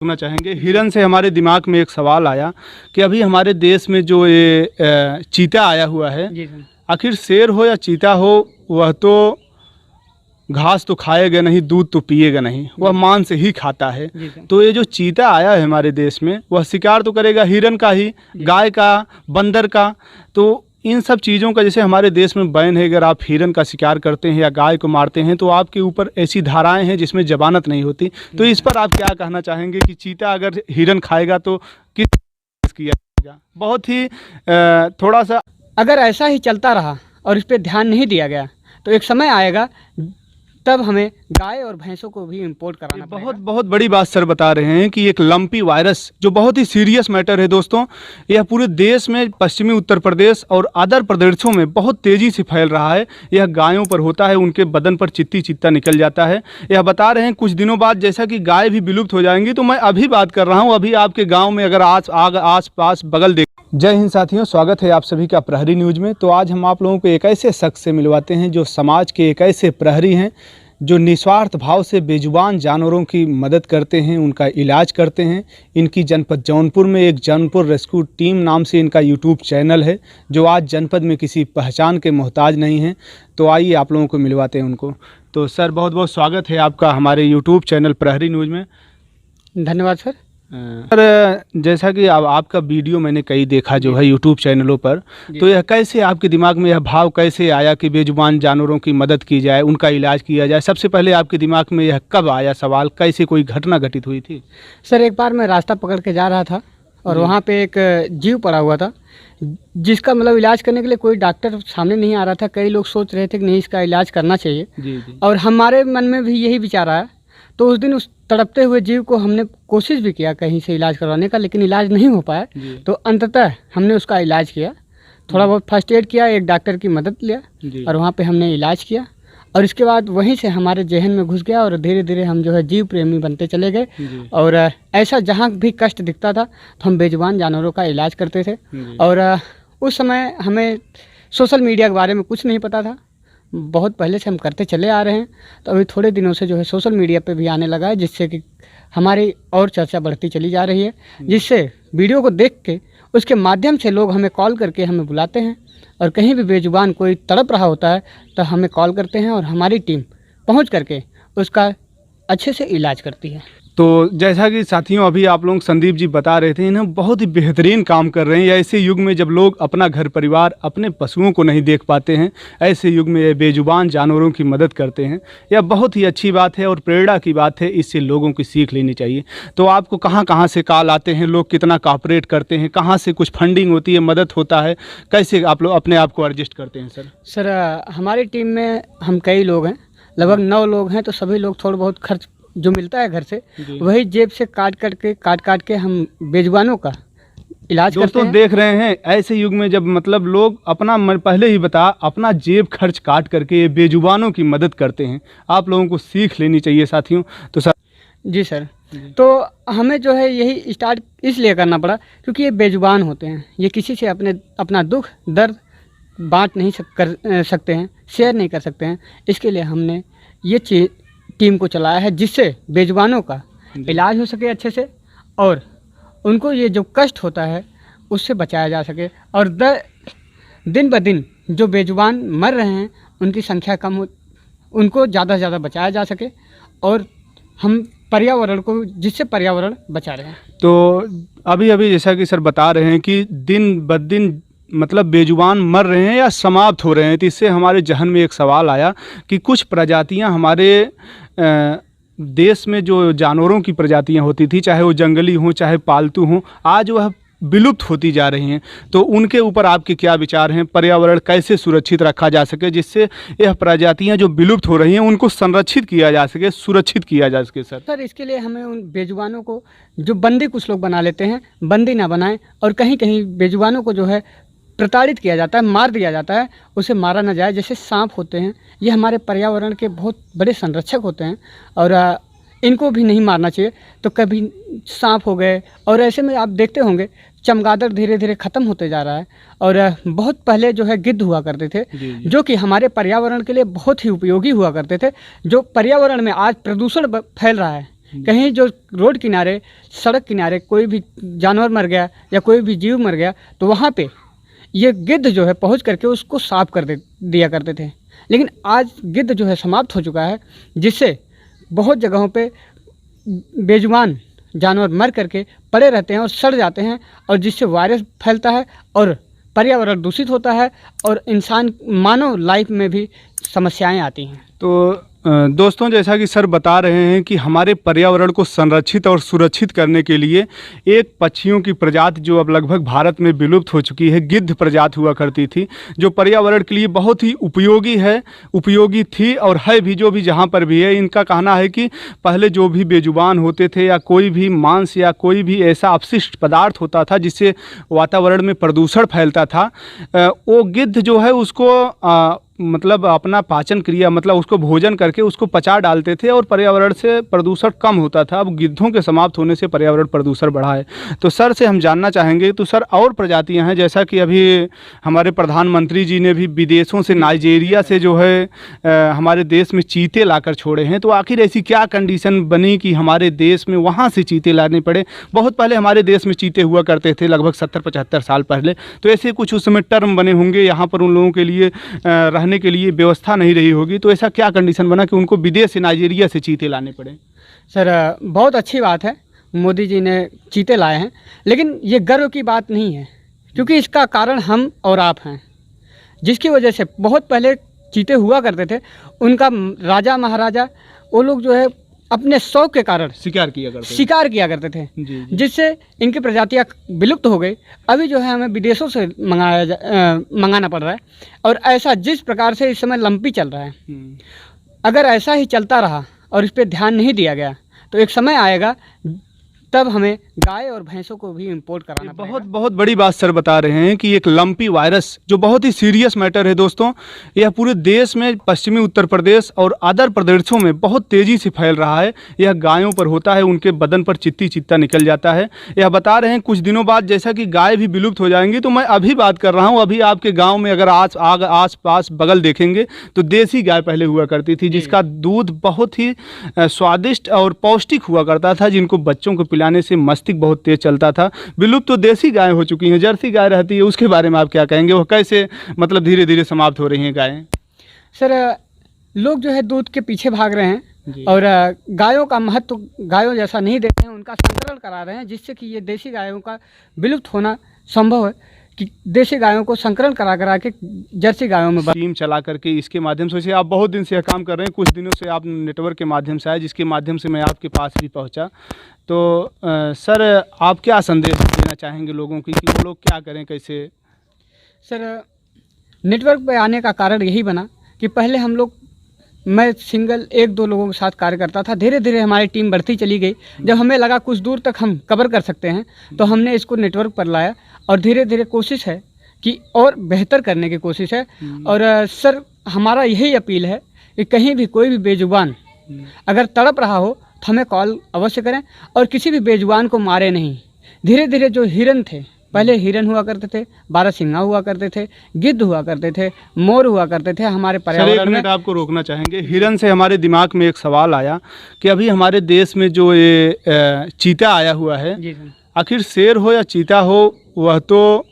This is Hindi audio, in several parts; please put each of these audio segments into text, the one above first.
सुनना चाहेंगे। हिरन से हमारे दिमाग में एक सवाल आया कि अभी हमारे देश में जो ये चीता आया हुआ है, जी सर। आखिर शेर हो या चीता हो, वह तो घास तो खाएगा नहीं, दूध तो पिएगा नहीं, वह मांस ही खाता है। जी सर। तो ये जो चीता आया है हमारे देश में, वह शिकार तो करेगा हिरन का ही, गाय का, बंदर का। तो इन सब चीज़ों का जैसे हमारे देश में बैन है, अगर आप हिरन का शिकार करते हैं या गाय को मारते हैं तो आपके ऊपर ऐसी धाराएं हैं जिसमें जमानत नहीं होती। तो इस पर आप क्या कहना चाहेंगे कि चीता अगर हिरन खाएगा तो किस किया जाएगा? बहुत ही थोड़ा सा अगर ऐसा ही चलता रहा और इस पर ध्यान नहीं दिया गया तो एक समय आएगा तब हमें गाय और भैंसों को भी इंपोर्ट कराना पड़ेगा। बहुत बहुत बड़ी बात सर बता रहे हैं कि एक लंपी वायरस जो बहुत ही सीरियस मैटर है दोस्तों, यह पूरे देश में, पश्चिमी उत्तर प्रदेश और अदर प्रदेशों में बहुत तेज़ी से फैल रहा है। यह गायों पर होता है, उनके बदन पर चित्ता निकल जाता है। यह बता रहे हैं कुछ दिनों बाद जैसा कि गाय भी विलुप्त हो जाएंगी। तो मैं अभी बात कर रहा हूँ, अभी आपके गाँव में अगर आस पास बगल देख। जय हिंद साथियों, स्वागत है आप सभी का प्रहरी न्यूज़ में। तो आज हम आप लोगों को एक ऐसे शख्स से मिलवाते हैं जो समाज के एक ऐसे प्रहरी हैं जो निस्वार्थ भाव से बेजुबान जानवरों की मदद करते हैं, उनका इलाज करते हैं। इनकी जनपद जौनपुर में एक जौनपुर रेस्क्यू टीम नाम से इनका यूट्यूब चैनल है जो आज जनपद में किसी पहचान के मोहताज नहीं है। तो आइए आप लोगों को मिलवाते हैं उनको। तो सर बहुत बहुत स्वागत है आपका हमारे यूट्यूब चैनल प्रहरी न्यूज़ में। धन्यवाद सर। सर जैसा कि आपका वीडियो मैंने कई देखा जो है यूट्यूब चैनलों पर, तो यह कैसे आपके दिमाग में यह भाव कैसे आया कि बेजुबान जानवरों की मदद की जाए, उनका इलाज किया जाए? सबसे पहले आपके दिमाग में यह कब आया सवाल? कैसे कोई घटना घटित हुई थी? सर एक बार मैं रास्ता पकड़ के जा रहा था और वहाँ पे एक जीव पड़ा हुआ था जिसका मतलब इलाज करने के लिए कोई डॉक्टर सामने नहीं आ रहा था। कई लोग सोच रहे थे कि नहीं, इसका इलाज करना चाहिए। जी। और हमारे मन में भी यही विचार आया। तो उस दिन उस तड़पते हुए जीव को हमने कोशिश भी किया कहीं से इलाज करवाने का, लेकिन इलाज नहीं हो पाया। तो अंततः हमने उसका इलाज किया, थोड़ा बहुत फर्स्ट एड किया, एक डॉक्टर की मदद लिया और वहाँ पे हमने इलाज किया। और इसके बाद वहीं से हमारे जहन में घुस गया और धीरे धीरे हम जो है जीव प्रेमी बनते चले गए। और ऐसा जहाँ भी कष्ट दिखता था तो हम बेजुबान जानवरों का इलाज करते थे। और उस समय हमें सोशल मीडिया के बारे में कुछ नहीं पता था, बहुत पहले से हम करते चले आ रहे हैं। तो अभी थोड़े दिनों से जो है सोशल मीडिया पे भी आने लगा है, जिससे कि हमारी और चर्चा बढ़ती चली जा रही है, जिससे वीडियो को देख के उसके माध्यम से लोग हमें कॉल करके हमें बुलाते हैं। और कहीं भी बेजुबान कोई तड़प रहा होता है तो हमें कॉल करते हैं और हमारी टीम पहुंच करके उसका अच्छे से इलाज करती है। तो जैसा कि साथियों अभी आप लोग संदीप जी बता रहे थे, इन्हें बहुत ही बेहतरीन काम कर रहे हैं। ऐसे युग में जब लोग अपना घर परिवार, अपने पशुओं को नहीं देख पाते हैं, ऐसे युग में ये बेजुबान जानवरों की मदद करते हैं। यह बहुत ही अच्छी बात है और प्रेरणा की बात है, इससे लोगों की सीख लेनी चाहिए। तो आपको कहाँ से कॉल आते हैं, लोग कितना कॉपरेट करते हैं, कहाँ से कुछ फंडिंग होती है, मदद होता है, कैसे आप लोग अपने आप को एडजस्ट करते हैं? सर हमारी टीम में हम कई लोग हैं, लगभग 9 लोग हैं। तो सभी लोग थोड़ा बहुत खर्च जो मिलता है घर से वही जेब से काट के हम बेजुबानों का इलाज करते हैं। देख रहे हैं ऐसे युग में जब मतलब लोग अपना पहले ही अपना जेब खर्च काट करके ये बेजुबानों की मदद करते हैं, आप लोगों को सीख लेनी चाहिए साथियों। तो सर जी सर, तो हमें जो है यही स्टार्ट इसलिए करना पड़ा क्योंकि ये बेजुबान होते हैं, ये किसी से अपना दुख दर्द बांट नहीं सकते हैं, शेयर नहीं कर सकते हैं। इसके लिए हमने ये टीम को चलाया है जिससे बेजुबानों का इलाज हो सके अच्छे से और उनको ये जो कष्ट होता है उससे बचाया जा सके। और दिन ब दिन जो बेजुबान मर रहे हैं उनकी संख्या कम हो, उनको ज़्यादा से ज़्यादा बचाया जा सके और हम पर्यावरण को, जिससे पर्यावरण बचा रहे हैं। तो अभी जैसा कि सर बता रहे हैं कि दिन ब दिन मतलब बेजुबान मर रहे हैं या समाप्त हो रहे हैं। तो इससे हमारे जहन में एक सवाल आया कि कुछ प्रजातियां हमारे देश में जो जानवरों की प्रजातियां होती थी, चाहे वो जंगली हों चाहे पालतू हों, आज वह विलुप्त होती जा रही हैं। तो उनके ऊपर आपके क्या विचार हैं? पर्यावरण कैसे सुरक्षित रखा जा सके जिससे यह प्रजातियां जो विलुप्त हो रही हैं उनको संरक्षित किया जा सके, सुरक्षित किया जा सके? सर इसके लिए हमें उन बेजुबानों को जो बंदी कुछ लोग बना लेते हैं, बंदी ना बनाएं। और कहीं कहीं बेजुबानों को जो है प्रताड़ित किया जाता है, मार दिया जाता है, उसे मारा ना जाए। जैसे सांप होते हैं, ये हमारे पर्यावरण के बहुत बड़े संरक्षक होते हैं और इनको भी नहीं मारना चाहिए। तो कभी सांप हो गए और ऐसे में आप देखते होंगे चमगादड़ धीरे धीरे ख़त्म होते जा रहा है। और बहुत पहले जो है गिद्ध हुआ करते थे जो कि हमारे पर्यावरण के लिए बहुत ही उपयोगी हुआ करते थे। जो पर्यावरण में आज प्रदूषण फैल रहा है, कहीं जो रोड किनारे, सड़क किनारे कोई भी जानवर मर गया या कोई भी जीव मर गया तो वहाँ पे ये गिद्ध जो है पहुँच करके उसको साफ कर दिया करते थे। लेकिन आज गिद्ध जो है समाप्त हो चुका है, जिससे बहुत जगहों पे बेजुबान जानवर मर करके पड़े रहते हैं और सड़ जाते हैं, और जिससे वायरस फैलता है और पर्यावरण दूषित होता है और इंसान मानव लाइफ में भी समस्याएं आती हैं। तो दोस्तों, जैसा कि सर बता रहे हैं कि हमारे पर्यावरण को संरक्षित और सुरक्षित करने के लिए एक पक्षियों की प्रजाति जो अब लगभग भारत में विलुप्त हो चुकी है, गिद्ध प्रजाति हुआ करती थी, जो पर्यावरण के लिए बहुत ही उपयोगी थी और है भी, जो भी जहाँ पर भी है। इनका कहना है कि पहले जो भी बेजुबान होते थे या कोई भी मांस या कोई भी ऐसा अपशिष्ट पदार्थ होता था जिससे वातावरण में प्रदूषण फैलता था, वो गिद्ध जो है उसको मतलब अपना पाचन क्रिया, मतलब उसको भोजन करके उसको पचा डालते थे और पर्यावरण से प्रदूषण कम होता था। अब गिद्धों के समाप्त होने से पर्यावरण प्रदूषण बढ़ा है। तो सर से हम जानना चाहेंगे, तो सर और प्रजातियां हैं, जैसा कि अभी हमारे प्रधानमंत्री जी ने भी विदेशों से, नाइजीरिया से जो है हमारे देश में चीते लाकर छोड़े हैं। तो आखिर ऐसी क्या कंडीशन बनी कि हमारे देश में वहाँ से चीते लाने पड़े? बहुत पहले हमारे देश में चीते हुआ करते थे, लगभग 70-75 साल पहले। तो ऐसे कुछ उस समय टर्म बने होंगे, यहाँ पर उन लोगों के लिए रहने के लिए व्यवस्था नहीं रही होगी। तो ऐसा क्या कंडीशन बना कि उनको विदेश से, नाइजीरिया से चीते लाने पड़े? सर, बहुत अच्छी बात है, मोदी जी ने चीते लाए हैं, लेकिन ये गर्व की बात नहीं है, क्योंकि इसका कारण हम और आप हैं, जिसकी वजह से बहुत पहले चीते हुआ करते थे। उनका राजा महाराजा वो लोग जो है अपने शौक के कारण शिकार किया करते थे, जिससे इनकी प्रजातियां विलुप्त हो गई। अभी जो है हमें विदेशों से मंगाना पड़ रहा है, और ऐसा जिस प्रकार से इस समय लंपी चल रहा है, अगर ऐसा ही चलता रहा और इस पर ध्यान नहीं दिया गया तो एक समय आएगा तब हमें गाय और भैंसों को भी इंपोर्ट कराना पड़ेगा। बहुत बड़ी बात सर बता रहे हैं कि एक लंपी वायरस जो बहुत ही सीरियस मैटर है दोस्तों, यह पूरे देश में, पश्चिमी उत्तर प्रदेश और अदर प्रदेशों में बहुत तेज़ी से फैल रहा है। यह गायों पर होता है, उनके बदन पर चित्ता निकल जाता है। यह बता रहे हैं कुछ दिनों बाद जैसा कि गाय भी विलुप्त हो जाएंगी। तो मैं अभी बात कर रहा हूँ, अभी आपके गाँव में अगर आस पास बगल देखेंगे तो देसी गाय पहले हुआ करती थी, जिसका दूध बहुत ही स्वादिष्ट और पौष्टिक हुआ करता था, जिनको बच्चों को पिलाने से मस्तिष्क बहुत तेज चलता था। विलुप्त तो देसी गाय हो चुकी हैं, जर्सी गाय रहती है, उसके बारे में आप क्या कहेंगे? वो कैसे मतलब धीरे धीरे समाप्त हो रही हैं गायें? सर, लोग जो है दूध के पीछे भाग रहे हैं और गायों का महत्व गायों जैसा नहीं देते हैं, उनका संकरण करा रहे हैं, जिससे कि ये देसी गायों का विलुप्त होना संभव है। कि देसी गायों को संकरण करा के जर्सी गायों में टीम चला करके इसके माध्यम से आप बहुत दिन से यह काम कर रहे हैं, कुछ दिनों से आप नेटवर्क के माध्यम से आए, जिसके माध्यम से मैं आपके पास भी पहुंचा। तो सर, आप क्या संदेश देना चाहेंगे लोगों की कि वो लोग क्या करें, कैसे? सर, नेटवर्क पे आने का कारण यही बना कि पहले मैं सिंगल 1-2 लोगों के साथ कार्य करता था। धीरे धीरे हमारी टीम बढ़ती चली गई। जब हमें लगा कुछ दूर तक हम कवर कर सकते हैं तो हमने इसको नेटवर्क पर लाया, और धीरे धीरे कोशिश है कि और बेहतर करने की कोशिश है। और सर, हमारा यही अपील है कि कहीं भी कोई भी बेजुबान अगर तड़प रहा हो तो हमें कॉल अवश्य करें, और किसी भी बेजुबान को मारे नहीं। धीरे धीरे जो हिरन थे, पहले हिरन हुआ करते थे, बारहसिंगा हुआ करते थे, गिद्ध हुआ करते थे, मोर हुआ करते थे हमारे पर्यावरण में। आपको रोकना चाहेंगे, हिरन से हमारे दिमाग में एक सवाल आया कि अभी हमारे देश में जो ये चीता आया हुआ है, आखिर शेर हो या चीता हो, वह तो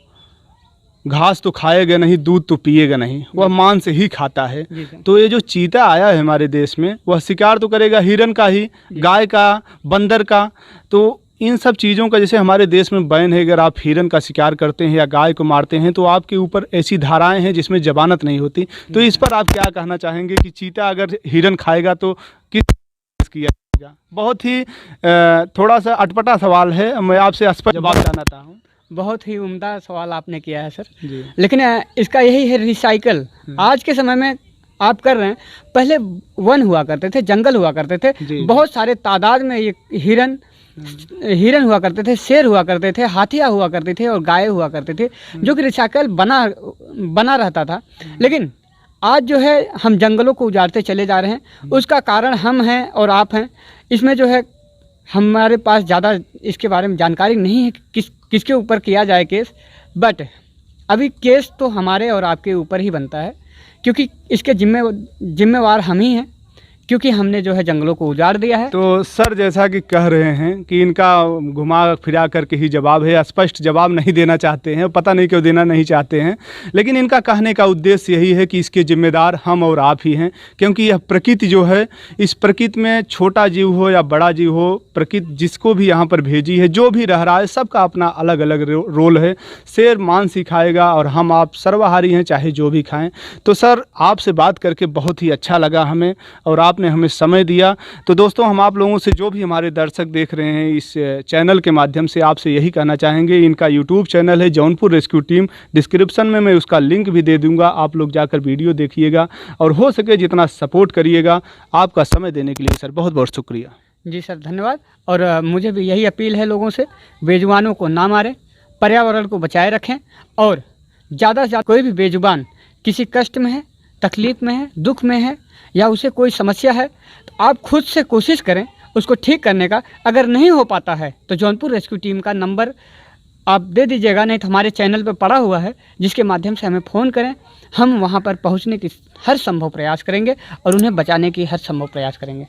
घास तो खाएगा नहीं, दूध तो पिएगा नहीं, वह मांस से ही खाता है। तो ये जो चीता आया है हमारे देश में, वह शिकार तो करेगा हिरन का ही, गाय का, बंदर का। तो इन सब चीज़ों का जैसे हमारे देश में बैन है, अगर आप हिरन का शिकार करते हैं या गाय को मारते हैं तो आपके ऊपर ऐसी धाराएं हैं जिसमें जमानत नहीं होती। तो इस पर आप क्या कहना चाहेंगे कि चीता अगर हिरन खाएगा तो किस किया जाएगा? बहुत ही थोड़ा सा अटपटा सवाल है, मैं आपसे स्पष्ट जवाब जानना चाहता हूँ। बहुत ही उम्दा सवाल आपने किया है सर, लेकिन इसका यही है रिसाइकल। आज के समय में आप कर रहे हैं, पहले वन हुआ करते थे, जंगल हुआ करते थे, बहुत सारे तादाद में ये हिरन हुआ करते थे, शेर हुआ करते थे, हाथियाँ हुआ करते थे और गाय हुआ करते थे, जो कि रिसाइकल बना रहता था। लेकिन आज जो है हम जंगलों को उजाड़ते चले जा रहे हैं। उसका कारण हम हैं और आप हैं। इसमें जो है हमारे पास ज़्यादा इसके बारे में जानकारी नहीं है किसके ऊपर किया जाए केस, बट अभी केस तो हमारे और आपके ऊपर ही बनता है, क्योंकि इसके जिम्मेवार हम ही हैं। क्योंकि हमने जो है जंगलों को उजाड़ दिया है। तो सर जैसा कि कह रहे हैं कि इनका घुमा फिरा करके ही जवाब है, स्पष्ट जवाब नहीं देना चाहते हैं, पता नहीं क्यों देना नहीं चाहते हैं, लेकिन इनका कहने का उद्देश्य यही है कि इसके जिम्मेदार हम और आप ही हैं। क्योंकि यह प्रकृति जो है, इस प्रकृति में छोटा जीव हो या बड़ा जीव हो, प्रकृति जिसको भी यहाँ पर भेजी है, जो भी रह रहा है, सबका अपना अलग अलग रोल है। शेर मांस ही खाएगा और हम आप सर्वाहारी हैं, चाहे जो भी खाएं। तो सर आपसे बात करके बहुत ही अच्छा लगा हमें, और आपने हमें समय दिया। तो दोस्तों हम आप लोगों से, जो भी हमारे दर्शक देख रहे हैं इस चैनल के माध्यम से, आपसे यही कहना चाहेंगे, इनका यूट्यूब चैनल है जौनपुर रेस्क्यू टीम, डिस्क्रिप्शन में मैं उसका लिंक भी दे दूंगा, आप लोग जाकर वीडियो देखिएगा और हो सके जितना सपोर्ट करिएगा। आपका समय देने के लिए सर बहुत बहुत शुक्रिया। जी सर, धन्यवाद। और मुझे भी यही अपील है लोगों से, बेजुबानों को ना मारें, पर्यावरण को बचाए रखें, और ज़्यादा से ज़्यादा कोई भी बेजुबान किसी कष्ट में है, तकलीफ़ में है, दुख में है, या उसे कोई समस्या है, तो आप खुद से कोशिश करें उसको ठीक करने का। अगर नहीं हो पाता है तो जौनपुर रेस्क्यू टीम का नंबर आप दे दीजिएगा, नहीं तो हमारे चैनल पर पड़ा हुआ है, जिसके माध्यम से हमें फ़ोन करें। हम वहाँ पर पहुँचने की हर संभव प्रयास करेंगे और उन्हें बचाने की हर संभव प्रयास करेंगे।